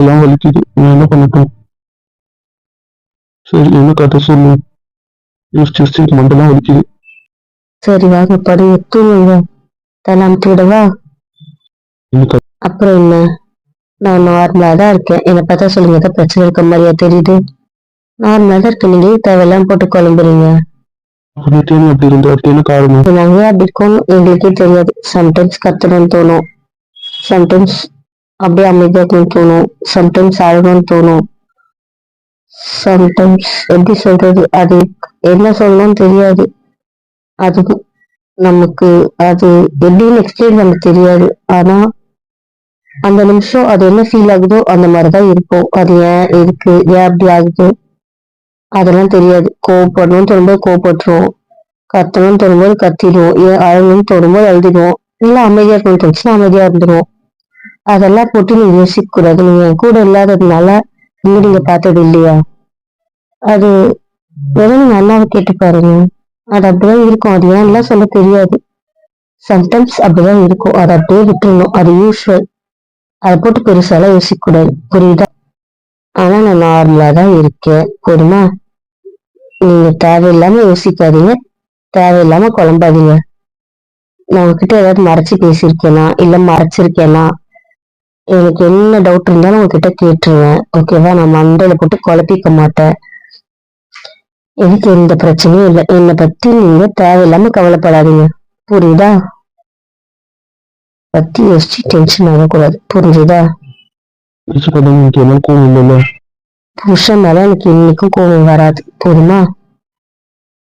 எல்லாம் வலிக்குது. நான் என்ன பண்ணட்டும்? சரி, என்ன கதை சொல்லு. யோசிச்சு யோசிச்சு மண்டெல்லாம் வலிக்குது. சரி வாங்க படி தூங்குங்க. தலை அமுத்தி விடவா? என்ன கதை? அப்புறம் என்ன, நான் நார்மலா தான் இருக்கேன். என்னை பார்த்தா சொல்லுங்க, ஏதாவது பிரச்சனை இருக்க மாதிரியா தெரியுது? நார்மலா தான் இருக்கு. நீங்க தேவையெல்லாம் போட்டு குழம்புறீங்க. நேற்று நீ அப்படி இருந்த, அதுக்கு என்ன காரணம்? நாங்க ஏன் அப்படி இருக்கோம் எங்களுக்கே தெரியாது. சம்டைம்ஸ் கத்தணும்னு தோணும், சம்டைம்ஸ் அப்படியே அமைதியா இருக்கணும்னு தோணும், சம்டைம்ஸ் அழகணும்னு தோணும், சம்டைம்ஸ் எப்படி சொல்றது, அது என்ன சொல்லணும்னு தெரியாது. அது நமக்கு அது எப்படின்னு எக்ஸ்பிளைன் பண்ண தெரியாது. ஆனா அந்த நிமிஷம் அது என்ன ஃபீல் ஆகுதோ அந்த மாதிரிதான் இருக்கும். அது ஏன் இருக்கு, ஏன் அப்படி ஆகுது அதெல்லாம் தெரியாது. கோவப்படணும்னு தோணும்போது கோவப்பட்டுருவோம், கத்தணும்னு தோணும்போது கத்திடுவோம், ஏன் அழகணும்னு தோணும்போது அழுதுடுவோம், இல்ல அமைதியா இருக்கணும்னு தோணுச்சுன்னா அமைதியா இருந்துருவோம். அதெல்லாம் போட்டு நீங்க யோசிக்க கூடாது. நீங்க என் கூட இல்லாததுனால இன்னும் நீங்க பார்த்தது இல்லையா? அது வெறும் நீங்க அண்ணாவை கேட்டு பாருங்க. அது அப்படிதான் இருக்கும். அது ஏன்லாம் சொல்ல தெரியாது. சம்டைம்ஸ் அப்படிதான் இருக்கும். அதை அப்படியே விட்டுறணும். அது யூஸ்வல். அதை போட்டு பெருசாலாம் யோசிக்க கூடாது. புரியுதா? ஆனா நான் நார்மலா தான் இருக்கேன். போதுமா? நீங்க தேவையில்லாம யோசிக்காதீங்க, தேவையில்லாம குழம்பாதீங்க. நான் உங்ககிட்ட ஏதாவது மறைச்சு பேசியிருக்கேனா, இல்ல மறைச்சிருக்கேனா? எனக்கு என்ன டவுட் இருந்தாலும் உங்ககிட்ட கேட்டுருவேன். ஓகேவா? நான் மண்டையில போட்டு குழப்பிக்க மாட்டேன். எனக்கு எந்த பிரச்சனையும் இல்லை. என்னை பத்தி நீங்க தேவையில்லாம கவலைப்படாதீங்க. புரியுதா? பத்தி யோசிச்சு டென்ஷன் ஆகக்கூடாது. புரிஞ்சுதா? பேச்சு பண்ண எனக்கு என்ன கோவம் இல்லைல்ல? புருஷன் மேல எனக்கு இன்னைக்கும் கோவம் வராது. போதுமா?